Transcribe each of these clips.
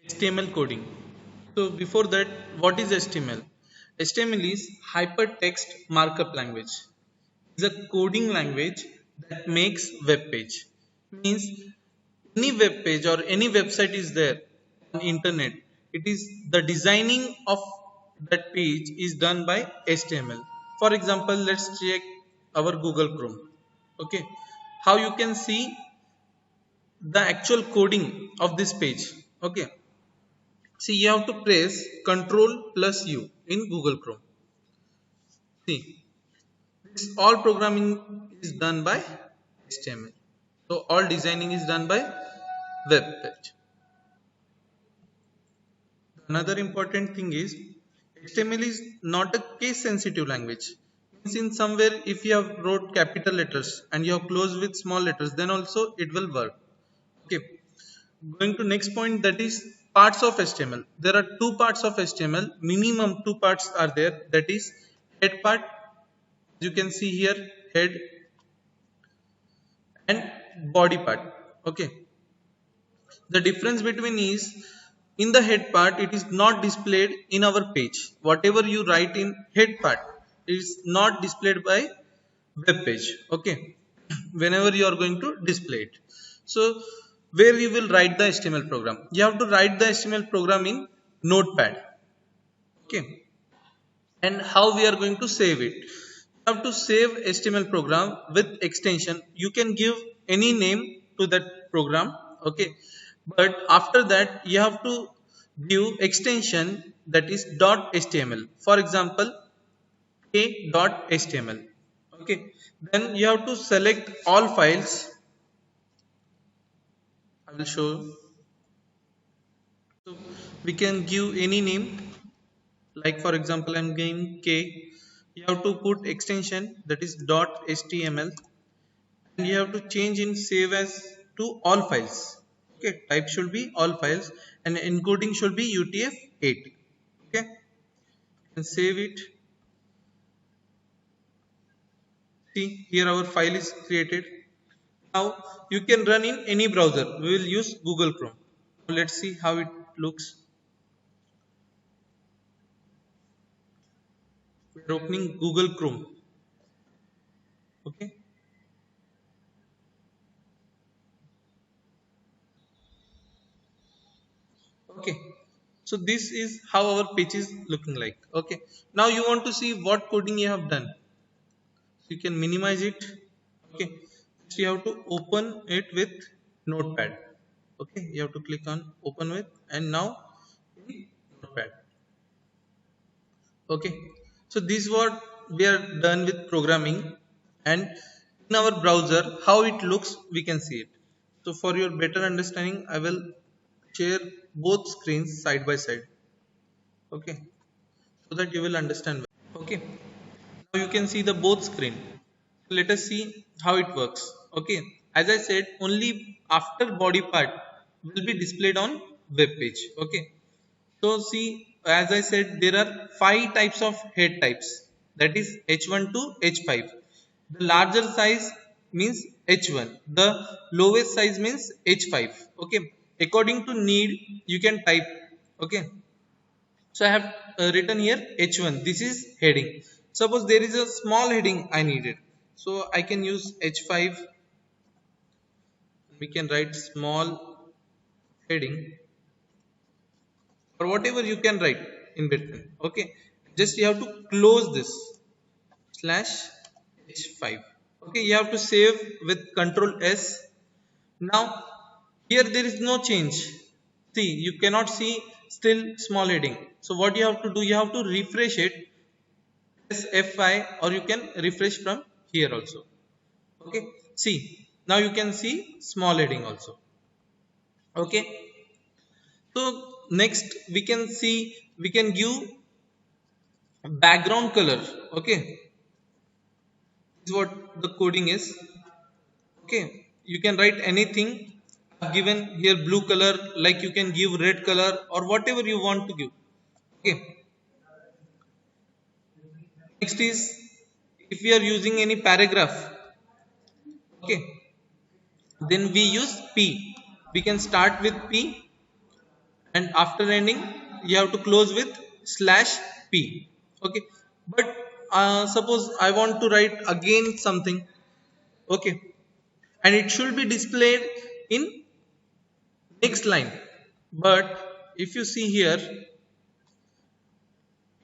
HTML coding. So before that, what is HTML? HTML is Hypertext Markup Language. It's a coding language that makes web page. Means any web page or any website is there on internet. It is the designing of that page is done by HTML. For example, let's check our Google Chrome. Okay, how you can see the actual coding of this page. Okay, see, you have to press Ctrl plus U in Google Chrome. See, this all programming is done by HTML. So all designing is done by web page. Another important thing is HTML is not a case sensitive language. Means in somewhere if you have wrote capital letters and you have closed with small letters, then also it will work. Okay, going to next point, that is parts of HTML. There are two parts of HTML, minimum two parts are there, that is head part, you can see here, head, and body part. Okay, the difference between is in the head part it is not displayed in our page. Whatever you write in head part is not displayed by web page. Okay, whenever you are going to display it. So where you will write the HTML program, you have to write the HTML program in Notepad. Okay, and how we are going to save it? You have to save HTML program with extension. You can give any name to that program. Okay, but after that you have to give extension that is .html. For example, a.html. Okay, then you have to select all files. I will show you. So we can give any name, like for example I'm giving K. You have to put extension that is .html, and you have to change in save as to all files. Okay, type should be all files and encoding should be UTF-8. Okay, and save it. See, here our file is created. Now you can run in any browser. We will use Google Chrome. Let's see how it looks. We are opening Google Chrome. Okay. Okay. So this is how our page is looking like. Okay. Now you want to see what coding you have done. So you can minimize it. Okay. So you have to open it with Notepad. Okay. You have to click on open with, and now in Notepad. Okay, so this is what we are done with programming, and in our browser how it looks we can see it. So for your better understanding I will share both screens side by side. Okay, so that you will understand well. Okay, now you can see the both screen. So let us see how it works. Okay, as I said, only after body part will be displayed on web page. Okay, so see, as I said, there are 5 types of head types, that is H1 to H5. The larger size means H1, the lowest size means H5. Okay, according to need you can type. Okay, so I have written here H1, this is heading. Suppose there is a small heading I needed, so I can use H5. We can write small heading, or whatever you can write in between. Okay, just you have to close this slash h5. Okay, you have to save with Control S. Now here there is no change. See, you cannot see, still small heading. So what you have to do, you have to refresh it, press F5, or you can refresh from here also. Okay, see, now you can see small heading also. Okay, so next we can see, we can give background color. Okay, this is what the coding is. Okay, you can write anything. I've given here blue color, like you can give red color or whatever you want to give. Okay, next is, if we are using any paragraph, okay, then we use P. We can start with P, and after ending you have to close with /p. Okay, but suppose I want to write again something. Okay, and it should be displayed in next line, but if you see here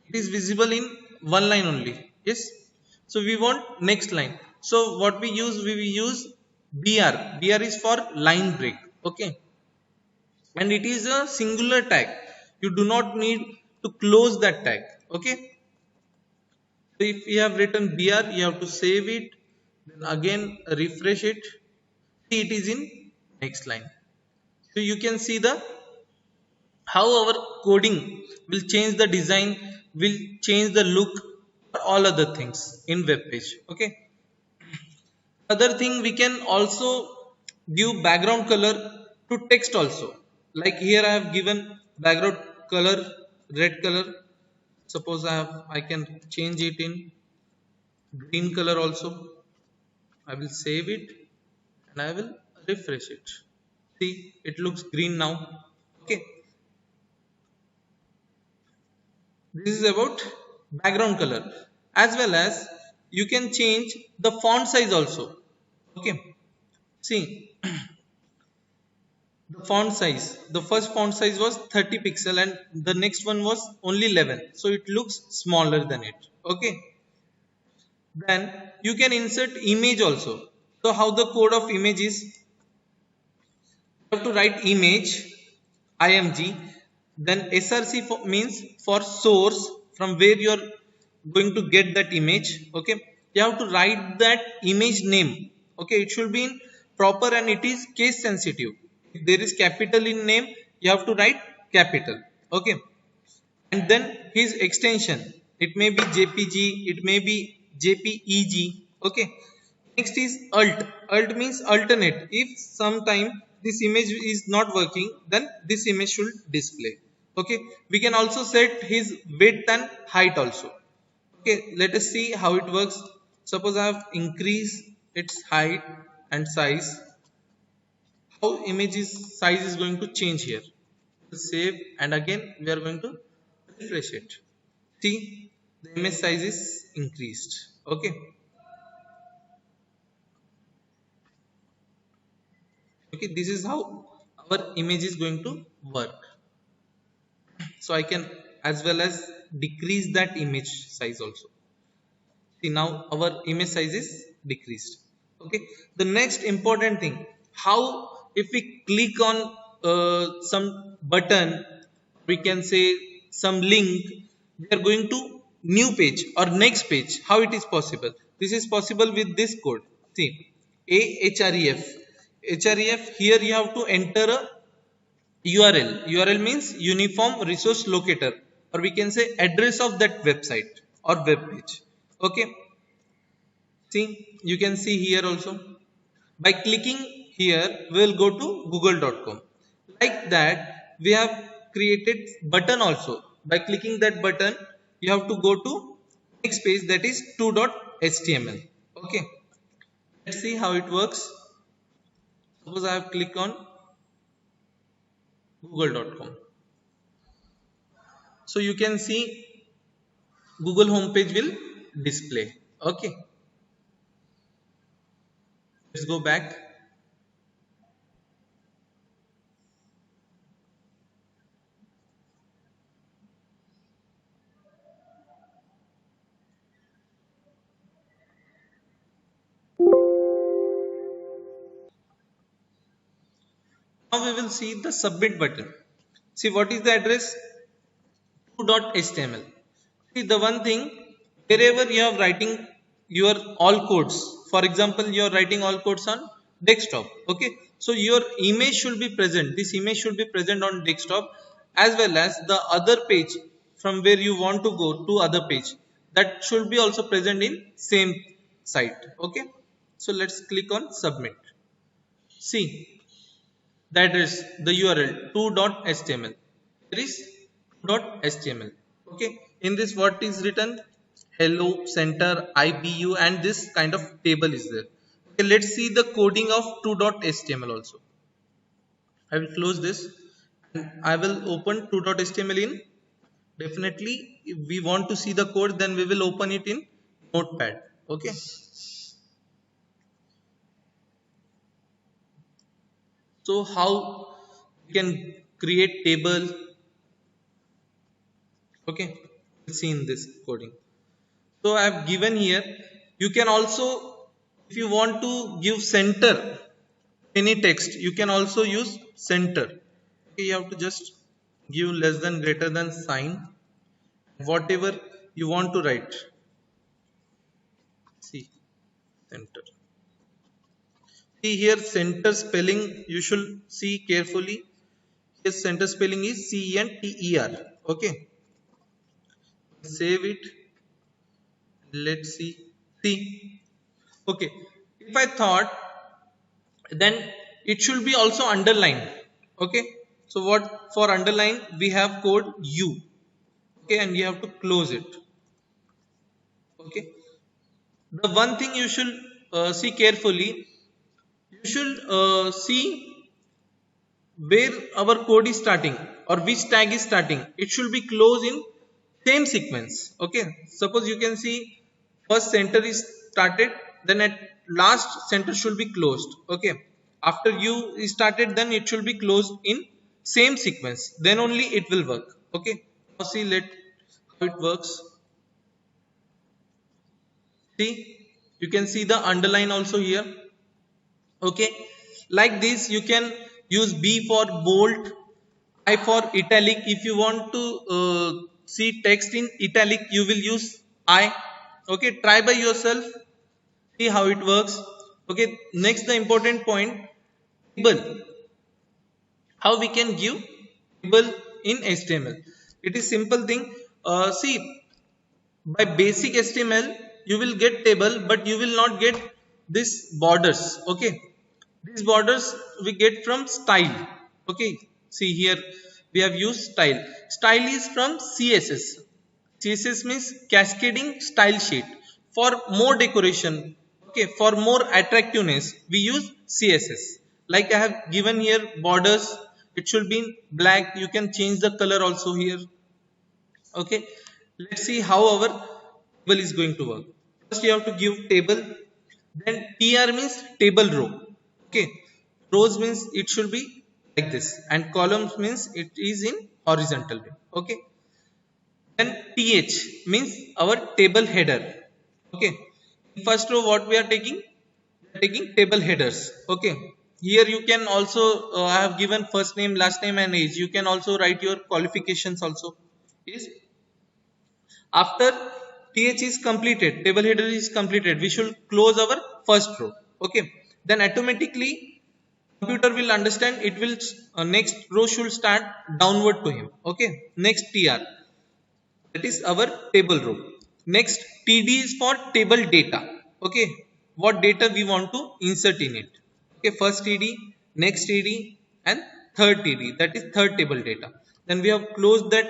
it is visible in one line only. Yes, so we want next line. So what we use br is for line break. Okay, and it is a singular tag, you do not need to close that tag. Okay, so if you have written br, you have to save it, then again refresh it. See, it is in next line. So you can see the how our coding will change the design, will change the look, all other things in web page. Okay, other thing, we can also give background color to text also. Like here I have given background color red color. Suppose I can change it in green color also. I will save it and I will refresh it. See, it looks green now. Okay, this is about background color. As well as you can change the font size also. Okay, see, the font size, the first font size was 30 pixel and the next one was only 11, so it looks smaller than it. Okay, then you can insert image also. So how the code of image is, you have to write image img, then src means for source, from where you are going to get that image. Okay, you have to write that image name. Okay, it should be in proper and it is case sensitive. If there is capital in name, you have to write capital. Okay, and then his extension, it may be jpg, it may be jpeg. Okay, next is alt means alternate. If sometime this image is not working, then this image should display. Okay, we can also set his width and height also. Okay, let us see how it works. Suppose I have increased its height and size, how image's size is going to change here. Save, and again we are going to refresh it. See, the image size is increased. Okay, okay, this is how our image is going to work. So I can as well as decrease that image size also. See, now our image size is decreased. Okay, the next important thing, how if we click on some button, we can say some link, we are going to new page or next page. How it is possible? This is possible with this code. See, href, here you have to enter a url means uniform resource locator, or we can say address of that website or web page. Okay, see, you can see here also, by clicking here we will go to google.com. Like that we have created button also. By clicking that button, you have to go to next page, that is 2.html. Okay, let's see how it works. Suppose I have clicked on google.com, so you can see Google homepage will display. Okay, let's go back. Now we will see the submit button. See, what is the address? 2.html. See, the one thing, wherever you are writing your all codes, for example you are writing all codes on desktop. Okay, so your image should be present, this image should be present on desktop, as well as the other page from where you want to go to other page, that should be also present in same site. Okay, so let's click on submit. See, that is the url 2.html. There is 2.html. Okay, in this what is written? Hello, center, ipu, and this kind of table is there. Okay, let's see the coding of 2.html also. I will close this and I will open 2.html in. Definitely if we want to see the code, then we will open it in Notepad. Okay, so how we can create table? Okay, we'll see in this coding. So I have given here, you can also, if you want to give center any text, you can also use center. Okay, you have to just give less than greater than sign, whatever you want to write. See, center. See here, center spelling you should see carefully. Here center spelling is CENTER. Okay, save it. Let's see. See, okay, if I thought, then it should be also underlined. Okay, so what for underline, we have code U. Okay, and you have to close it. Okay, the one thing you should see carefully, you should see where our code is starting or which tag is starting. It should be closed in same sequence. Okay, suppose you can see first center is started, then at last center should be closed. Okay, after U is started, then it should be closed in same sequence, then only it will work. Okay, now see, let how it works. See, you can see the underline also here. Okay, like this you can use B for bold, I for italic. If you want to see text in italic, you will use I. Okay, try by yourself, see how it works. Okay, next the important point, table. How we can give table in HTML? It is simple thing. See, by basic HTML you will get table, but you will not get this borders. Okay, these borders we get from style. Okay, see here we have used style. Style is from CSS. CSS means cascading style sheet. For more decoration, okay, for more attractiveness, we use CSS. Like I have given here borders, it should be in black. You can change the color also here. Okay, let's see how our table is going to work. First you have to give table, then TR means table row. Okay, rows means it should be like this, and columns means it is in horizontal way. Okay, then TH means our table header. Okay, in first row what we are taking? We are taking table headers. Okay, here you can also I have given first name, last name and age. You can also write your qualifications also. Is after TH is completed, table header is completed, we should close our first row. Okay, then automatically computer will understand, it will next row should start downward to him. Okay, next TR, that is our table row. Next TD is for table data. Okay, what data we want to insert in it. Okay, first TD, next TD and third TD, that is third table data. Then we have closed that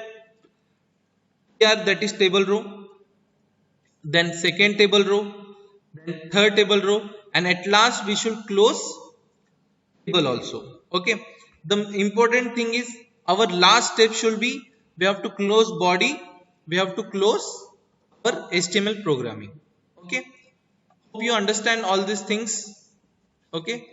TR, that is table row, then second table row, then third table row, and at last we should close table also. Okay, the important thing is our last step should be, we have to close body, we have to close our HTML programming. Okay, hope you understand all these things. Okay.